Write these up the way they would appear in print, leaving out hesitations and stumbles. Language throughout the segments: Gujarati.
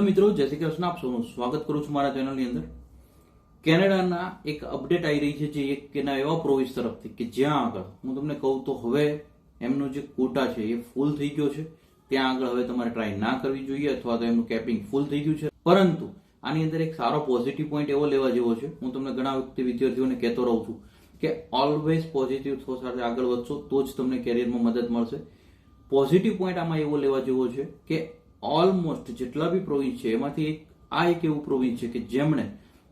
મિત્રો જય શ્રી કૃષ્ણ, આપ સૌનું સ્વાગત કરું છું મારા ચેનલની અંદર. કેનેડાના એક અપડેટ આવી રહી છે જે એક એના એવા પ્રોવિઝ તરફથી કે જ્યાં આગળ હું તમને કહું તો હવે એમનો જે કોટા છે એ ફૂલ થઈ ગયો છે. ત્યાં આગળ હવે તમારે ટ્રાય ના કરવી જોઈએ અથવા તો એમનું કેપિંગ ફૂલ થઈ ગયું છે. પરંતુ આની અંદર એક સારો પોઝિટિવ પોઈન્ટ એવો લેવા જેવો છે. હું તમને ઘણા વખતે વિદ્યાર્થીઓને કહેતો રહું છું કે ઓલવેઝ પોઝિટિવ થોટ સાથે આગળ વધશો તો જ તમને કેરિયરમાં મદદ મળશે. પોઝિટિવ પોઈન્ટ આમાં એવો લેવા જેવો છે કે ઓલમોસ્ટ જેટલા બી પ્રોવિન્સ છે એમાંથી એક એવું પ્રોવિન્સ છે કે જેમણે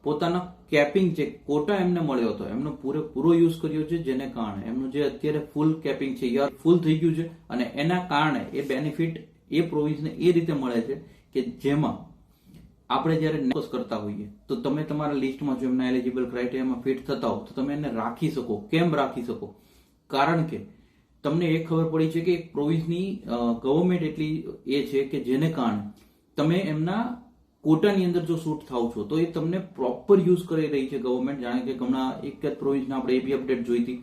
પોતાના કેપિંગ જે કોટા એમને મળ્યો હતો એમનો પૂરેપૂરો યુઝ કર્યો છે, જેને કારણે એમનું જે અત્યારે ફૂલ કેપિંગ છે એ ફૂલ થઈ ગયું છે અને એના કારણે એ બેનિફિટ એ પ્રોવિન્સને એ રીતે મળે છે કે જેમાં આપણે જ્યારે ફોકસ કરતા હોઈએ તો તમે તમારા લિસ્ટમાં જો એમના એલિજિબલ ક્રાઇટેરિયામાં ફિટ થતા હો તો તમે એને રાખી શકો. કેમ રાખી શકો? કારણ કે તમને એ ખબર પડી છે કે એક પ્રોવિન્સની ગવર્મેન્ટ એટલી એ છે કે જેને કારણે તમે એમના કોટાની અંદર જો શૂટ થાવ છો તો એ તમને પ્રોપર યુઝ કરી રહી છે ગવર્મેન્ટ. જાણે કે હમણાં એક જ પ્રોવિન્સના આપણે એવી અપડેટ જોઈ હતી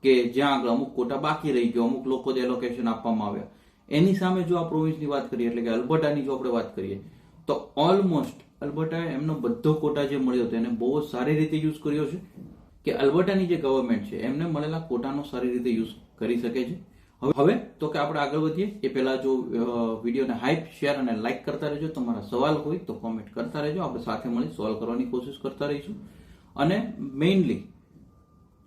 કે જ્યાં આગળ અમુક કોટા બાકી રહી ગયો, અમુક લોકો એલોકેશન આપવામાં આવ્યા. એની સામે જો આ પ્રોવિન્સની વાત કરીએ એટલે કે અલ્બર્ટાની જો આપણે વાત કરીએ તો ઓલમોસ્ટ અલ્બર્ટા એમનો બધો કોટા જે મળ્યો હતો એને બહુ સારી રીતે યુઝ કર્યો છે કે અલ્બર્ટાની જે ગવર્મેન્ટ છે એમને મળેલા કોટાનો સારી રીતે યુઝ કરી શકે છે. હવે તો કે આપણે આગળ વધીએ એ પહેલા જો વિડીયોને હાઈપ, શેર અને લાઈક કરતા રહેજો. તમારા સવાલ હોય તો કોમેન્ટ કરતા રહેજો. આપણે સાથે મળી સોલ્વ કરવાની કોશિશ કરતા રહીશું. અને મેઇનલી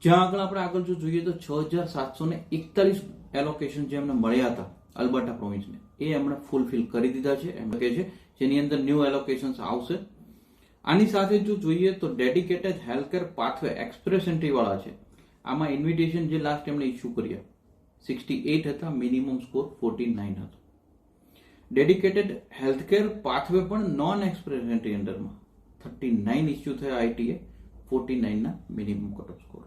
જ્યાં આપણે આગળ જો જોઈએ તો 6741 એલોકેશન જે એમને મળ્યા હતા અલ્બર્ટા પ્રોવિન્સને એ એમણે ફૂલફિલ કરી દીધા છે એમ કહે છે, જેની અંદર ન્યૂ એલોકેશન્સ આવશે. આની સાથે જો જોઈએ તો dedicated healthcare pathway express entry વાળા છે. આમાં ઇન્વિટેશન જે લાસ્ટ એમણે ઇસ્યુ કર્યા 68 હતા, મિનિમમ સ્કોર 49 હતો. ડેડિકેટેડ હેલ્થકેર પાથવે પણ નોન એક્સપ્રેસ એન્ટ્રી અંડરમાં 39 ઇસ્યુ થયા આઈટીએ, 49 ના મિનિમમ કટ ઓફ સ્કોર.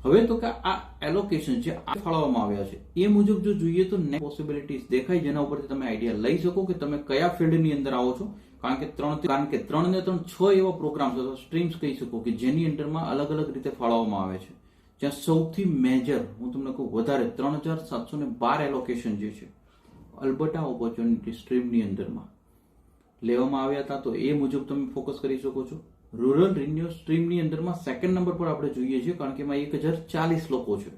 હવે તો કે આ એલોકેશન છે આ ફાળવવામાં આવ્યા છે એ મુજબ જો જોઈએ તો પોસિબિલિટીઝ દેખાય જેના ઉપરથી તમે આઈડિયા લઈ શકો કે તમે કયા ફિલ્ડની અંદર આવો છો. કારણ કે 3 ને 6 એવા પ્રોગ્રામ્સ અથવા સ્ટ્રીમ્સ કહી શકો કે જેની અંડરમાં અલગ અલગ રીતે ફાળવવામાં આવે છે. જ્યાં સૌથી મેજર હું તમને કહું વધારે 3712 એલોકેશન જે છે અલ્બર્ટા ઓપોર્ચ્યુનિટી સ્ટ્રીમની અંદરમાં લેવામાં આવ્યા હતા. તો એ મુજબ તમે ફોકસ કરી શકો છો. રૂરલ રિન્યુ સ્ટ્રીમની અંદરમાં સેકન્ડ નંબર પર આપણે જોઈએ છીએ કારણ કે એમાં 1040 લોકો છે.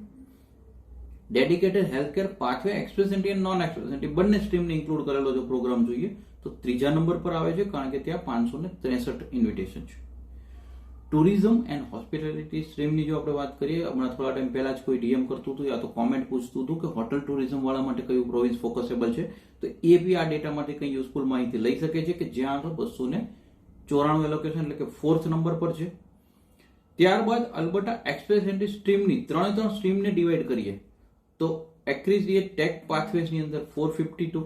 Dedicated healthcare pathway express entry અને નોન એક્સપ્રેસ એન્ટ્રી બંને સ્ટ્રીમને ઇન્ક્લુડ કરેલો જો પ્રોગ્રામ જોઈએ તો ત્રીજા નંબર પર આવે છે કારણ કે ત્યાં 563 ઇન્વિટેશન છે. ટુરિઝમ એન્ડ હોસ્પિટાલિટી સ્ટ્રીમની જો આપણે વાત કરીએ, હમણાં થોડા ટાઈમ પહેલા જ કોઈ ડીએમ કરતું હતું યા તો કોમેન્ટ પૂછતું હતું કે હોટલ ટુરિઝમ વાળા માટે કયું પ્રોવિન્સ ફોકસેબલ છે, તો એ બી આ ડેટા માટે કંઈ યુઝફુલ માહિતી લઈ શકે છે કે જ્યાં આગળ 294 એલોકેશન એટલે કે 4th નંબર પર છે. ત્યારબાદ અલ્બર્ટા એક્સપ્રેસ એન્ટ્રી સ્ટ્રીમની 3 સ્ટ્રીમને ડિવાઈડ કરીએ તો એક્રિઝિએટ ટેક પાથવેઝની અંદર 452,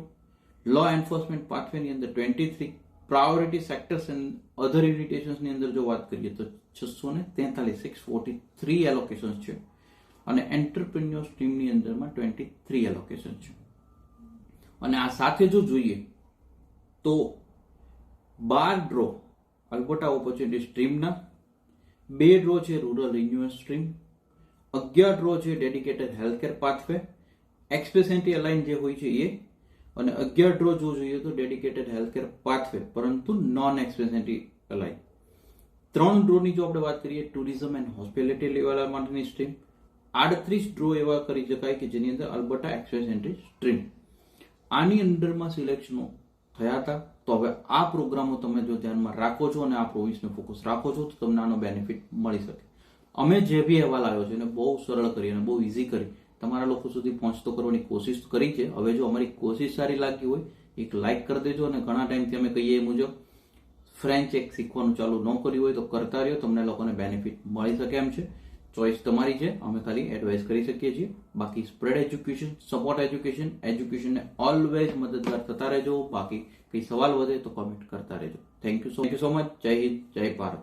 લો એન્ફોર્સમેન્ટ પાથવેની અંદર 23, પ્રાયોરિટી સેક્ટર્સ એન્ડ અધર ઇન્વિટેશન્સની અંદર જો વાત કરીએ તો 643 એલોકેશન્સ છે અને એન્ટરપ્રિન્યોર સ્ટ્રીમની અંદરમાં 23 એલોકેશન છે. અને આ સાથે જો જોઈએ તો 12 ડ્રો અલ્બર્ટા ઓપોર્ચ્યુનિટી સ્ટ્રીમના, 2 ડ્રો છે રૂરલ રિન્યુઅલ સ્ટ્રીમ, 11 ડ્રો છે dedicated healthcare pathway express entry align જે હોય છે એ, અને 11 ડ્રો જો જોઈએ તો ડેડિકેટેડ હેલ્થકેર પાથવે પરંતુ નોન એક્સપ્રેસ એન્ટ્રી અલાઇન. 3 ડ્રોની જો આપણે વાત કરીએ ટુરિઝમ એન્ડ હોસ્પિટાલિટી લેવલ માટેની સ્ટ્રીમ, 38 ડ્રો એવા કરી શકાય કે જેની અંદર અલ્બર્ટા એક્સપ્રેસ એન્ટ્રી સ્ટ્રીમ. આની અંડરમાં સિલેક્શનો થયા હતા. તો હવે આ પ્રોગ્રામો તમે જો ધ્યાનમાં રાખો છો અને આ પ્રોવિન્સને ફોકસ રાખો છો તો તમને આનો બેનિફિટ મળી શકે. અમે જે બી અહેવાલ આવ્યો છે એને બહુ સરળ કરી અને બહુ ઇઝી કરી તમારા લોકો સુધી પહોંચતો કરવાની કોશિશ કરી છે. હવે જો અમારી કોશિશ સારી લાગી હોય એક લાઈક કરી દેજો અને ઘણા ટાઈમથી અમે કહીએ એ મુજબ ફ્રેન્ચ એક શીખવાનું ચાલુ ન કર્યું હોય તો કરતા રહ્યો, તમને લોકોને બેનિફિટ મળી શકે એમ છે. ચોઇસ તમારી છે, અમે ખાલી એડવાઇસ કરી શકીએ છીએ. બાકી સ્પ્રેડ એજ્યુકેશન, સપોર્ટ એજ્યુકેશનને ઓલવેઝ મદદગાર થતા રહેજો. બાકી કંઈ સવાલ વધે તો કોમેન્ટ કરતા રહેજો. Thank you so much. જય હિન્દ, જય ભારત.